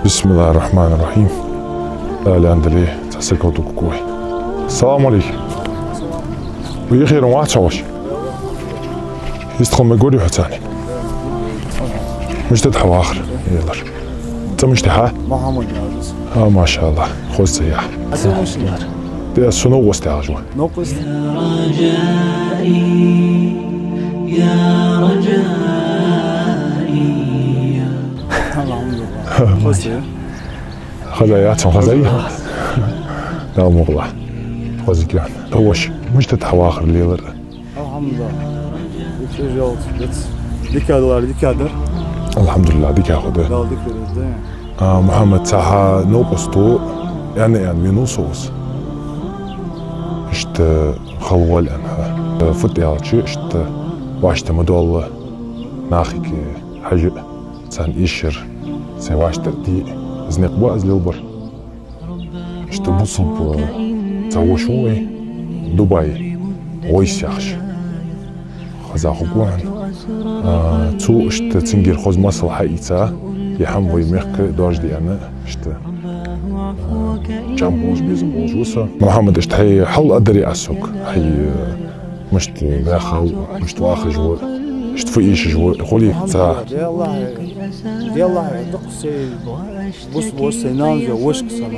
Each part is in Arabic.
بسم الله الرحمن الرحيم. لا لا عندلي تحسكوتو كوكوي. السلام عليكم. ويخير ما تعوش. يستخدم مجوري حتاني. مش تدحوا آخر. يلا. أنت مش تحا؟ محمد ما شاء الله. خوش سياح. ده سنو واستعجوا. نقص. يا رجائي الحمد لله. خوش. خزاياتهم خزايا. لا مغلى. خزيكان. هوش مش تدحوا آخر اللي يضر. الحمد لله. يتجاوز بس. ديكادر. الحمد لله ديك أخذه. لا ديكادر. محمد ساحة نوقستو يعني مينوسوس. اشت خلول أنها فت يالشي اشت واشت مدول ناخيك حاجة سان إيشر سان واشت دي زنق باز للبر اشت بصب تاوشوي دبي ويس يخش خزا خقوان تو اشت تنجير خوز مصل حقيقة يحم ويميخك داج دي أنا اشت جامبوز بيزمبوز وصا محمد اشت هي حل أدري أسوك هي مشت داخل مشت واخر جوا اشت في إيش جوا خلي ساعة دي الله دقسي بص نانجا وشك سلام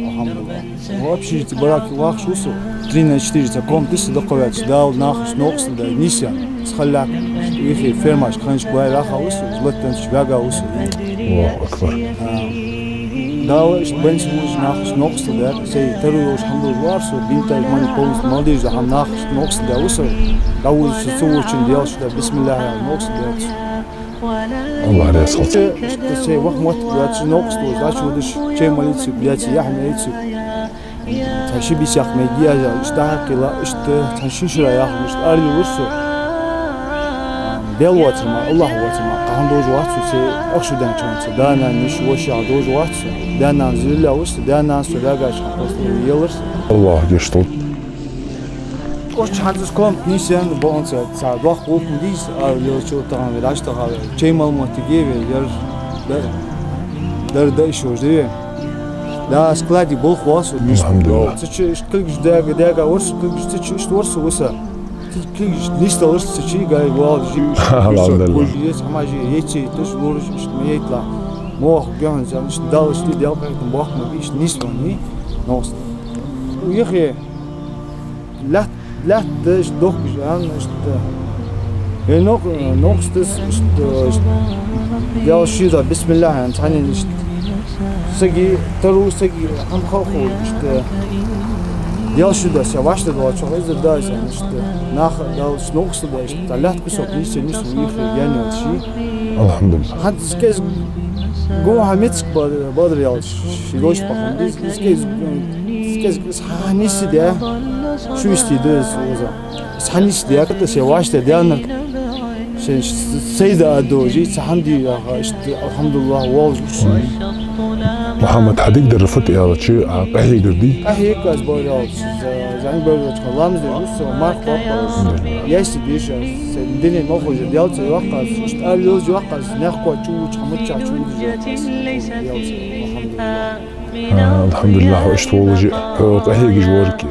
الحمد لله вообще براك واخش وصو ترينا شتيج تكون تس دقوات داول ناخش نوقس دا نيسان تخلاك يخي فيرماش خنش كواي راخا وصو زلتن شباغا وصو الله أكبر داول اش بنش موش ناخش نوقس دا سي تروش الحمد لله وصو بنتا ماني بوليس مالديج هم ناخش نوقس دا وصو داول سووچن ديالش دا بسم الله نوقس دا الله عليه الصلاة شيء وقت وقت نوقس تو زاشو دش شيء مالتي بياتي يحمي يتسو تشي بيساق ميجيا اشتاق لا اشت تشيشرا يا اخي مش اري ورسو ديال واتر ما الله واتر ما قام دوج واتسو سي اخشو دان چانس دانا نش وشا دوج واتسو دانا زيلا وست دانا سوراغاش يلرس الله يشتغل Koş çantsız kom nişan bonsa sa vaq open dis yo tağan velaş tağa çeymal motige ve yer da işoje da skladi bol xwas Alhamdulillah. Sıçı kılgış daga ors kılgış sıçı işte orsa olsa kılgış liste ors sıçı gay wal Alhamdulillah. Yes amaji yeçi tuş vuruş işte meyetla moh gön zan işte dal işte dal kaytın bakma bir işte nisvani nos uyaxi لا تش دوك جان است نوق است يا شيدا بسم الله تعني است سجي ترو سجي هم خوخو است يا شيدا سواشت دو çok izle da است nach da نوق است است لا تكسو نيس نيس ويخ يعني شيء الحمد لله hat skez go hamets بدر يا شي goş bakın skez hanisi de şu istediğiniz oza. Sanis diye kadar şey başta diyanlar. Şey seyda adoji sahandi ya işte elhamdülillah olmuş. محمد حتقدر رفضت يا شيء أهي قردي أهي كاز بورال زين بورال كلام زي بس مارك باباس ياش ديش سندني ما خوش ديالت يوقع işte أريوز يوقع نخوا تشو تشمت تشو الحمد لله وإيش تولجي أهي جوارك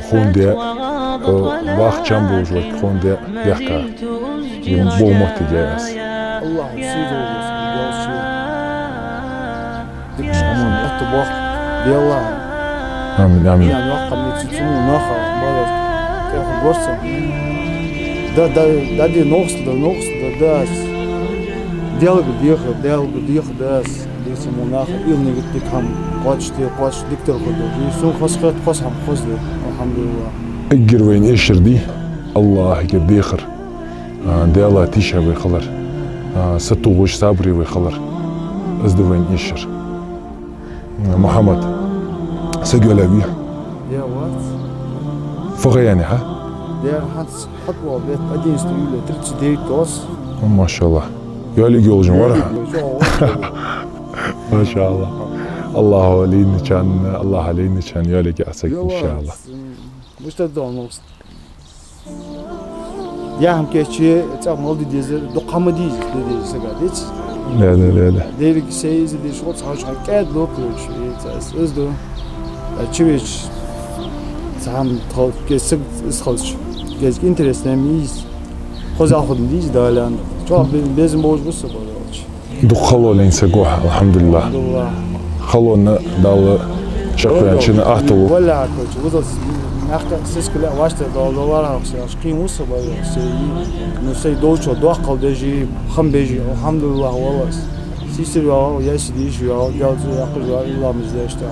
خون ده واخ جنبه جوارك خون ده يحكى يبغى موت جاهز الله يسيره دكشمون أتبوخ ديالله آمين آمين يعني وقع ميتشمون ناخا بارك تاخد ورصة دا دي نوخس دا ديالك ديخ داس ديسمون ناخا إلني قلتك هم قاتش ديكتر خدو يسون خسخت خسهم خزد الحمد لله اجر وين إيشر دي الله يقدي خر ديالله تيشا ويخلر ستو وش صابري ويخلر ازدو وين إيشر محمد سجل أبيه يا وات فغي يعني ها دير هانس حطوا بيت أدين استويله ترتش دير توس ما شاء الله يالي جول جمرها ما شاء الله الله علينا كان الله علينا كان يالي قاسك إن شاء الله مش تدون نص يا هم كشيء تعمل دي ديزر دقامة دي سجاديت لا ديرك سيز دي شغل صحوش حكاية لوكلوش إزدو تشويش سام تخل كيسك إسخلش كيسك إنترست نميز خوز أخذ ليش دالان شو لازم بوش بس بقولش دو خلو لين سجوح الحمد لله خلونا دال شكرا شنا أهتو ولا عكوش وضع نحكي سيسكلا واشت دولار عشان قيموس بقولش نسي دوتشو دوقل دجي خم بيجي الحمد لله والله سيسر يا ياسديش يا جالس يأكل يا الله مزداشته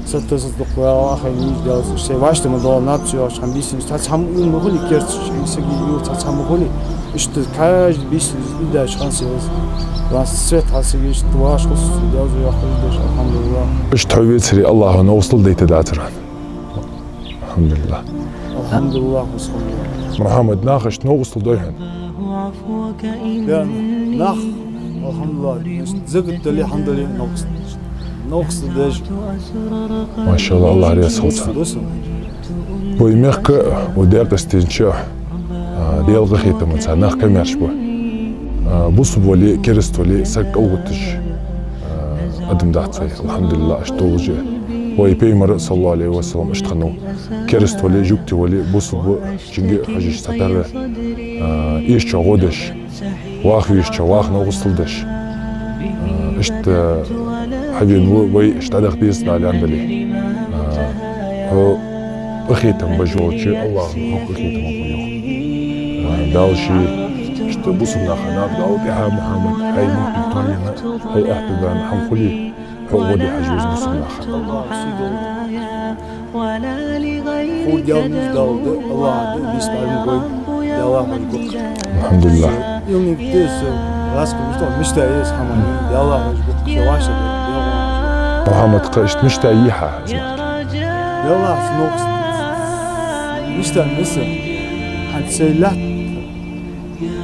ستة دقيقة آخر نيج جالس شيء واشت مدال ناتشو عشان بيسي تحمل مخلي كرت يسقي يو تحمل مخلي إشت كاج بيسي إداش خمسة بس سويت حاسيش تواش خص جالس يأكل إداش الحمد لله إشت حبيت سري الله نوصل ديت داتران الحمد لله الحمد لله وصل محمد ناقش نوصل دوهن يا ناخ الحمد لله زقت لي الحمد لله نقص داج ما شاء الله الله عليه الصلاة ويميخك وديك استنشاح ديال غخيت من سناخ كم يرشبه بوس بولي كريستولي سك أوتش أدم دعتي الحمد لله أشتوجه ويبيمر صلى الله عليه وسلم اشتخنو كريستولي جوكتي ولي بوس بو جنجي حجيش ستر إيش شغودش واخ يشتى واخ نوصلدش اشت حبيب وي اشت هذا خديس على عندلي هو أخيتم بجوتشي الله هو أخيتم بجوه داوشي اشت بوسنا خناق داو بها محمد هاي ممكن طريقنا هاي احتبان حنقولي هو ودي حجوز بوسنا الله هو داود داود الله بيسمع المقوي داوام البق الحمد لله يوم يبتدي راسك مشتاق يسحمني يا الله البق شواشة محمد قشت مشتاقيها يا الله سنوكس مشتاق مسا حتسيلات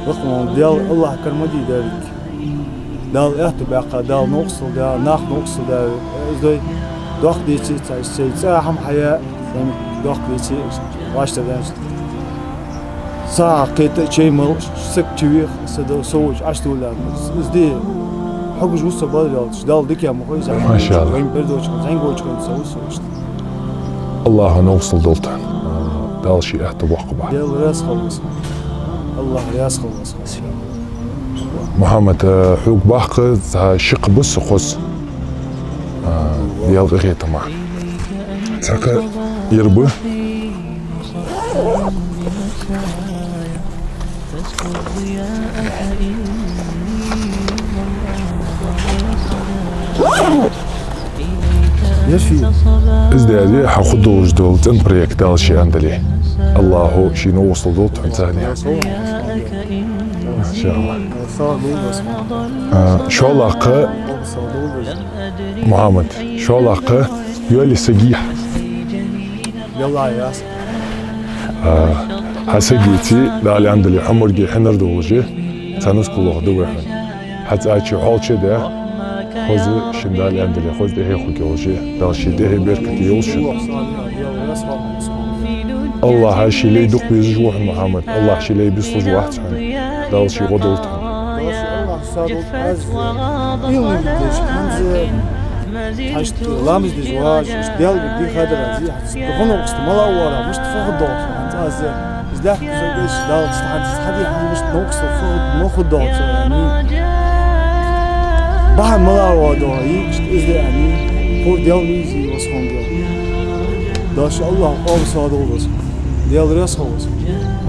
رقم ديال الله كرمدي ذلك دال احتباق دال نقص دال ناخ نقص دال ازاي دوخ ديتي تاع هم حياة دوخ ديتي واشتا دانش ساعة قيت شيء مر سك تويخ سدو سوج عشتو لا ازدي حقوش وصل بدل دال ديك يا مخويز ما شاء الله وين بردوش زين قوش كنت سوي الله نوصل دولتان دال شيء احتباق بعد دال راس خلص الله راس خلص محمد حوق باق شق بس خص ديال غيت ما ساكا يربو يشفي ازدادي حاخد وجدول تن بريك دال شي عندلي الله شي نوصل دوت ثاني ان شاء الله شو علاقة محمد شو علاقة يولي سجيح يلا يا حسجيتي دالي عندلي حمر جي حنر دوجي تانوس كله دوحن حتى أشي حال شده خوز شندالي عندلي خوز ده هي خوكي وجي دالشي ده هي بيركتي يوشن الله هاشي لي دوق بيزجوح محمد الله هاشي لي بيصلج واحد دالشي غدولتن الله صادق يوم ديش حمزة حشت لامز دجواج ديال بدي خادر عزيز تفهم وقت ملا ورا مش تفهم دوت انت هذا ازداح زوجش دال تستحدي هم مش نوقس تفهم مخ دوت يعني بعد ملا ورا دوي ازداح يعني هو ديال ميزي وصهم ديال داش الله قام صادق بس ديال راس هو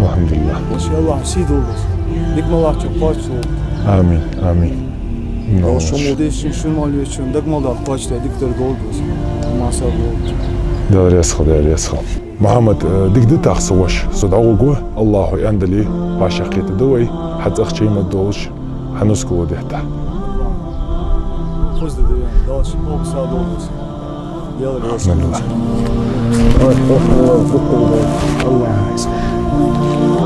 الحمد لله ما شاء الله سيدو بس ديك ملا تشوفاتو آمين آمين شو موديش شو مالي شو دك مالا قاش دكتور دولدوس ما صار دار يسخل محمد ديك دي تخصوش صدعوقو الله يندلي باشقيت دوي حتى اختي ما دوش حنسكو دهتا خوز دي داش فوق صادوس يلا بسم الله الله يسلمك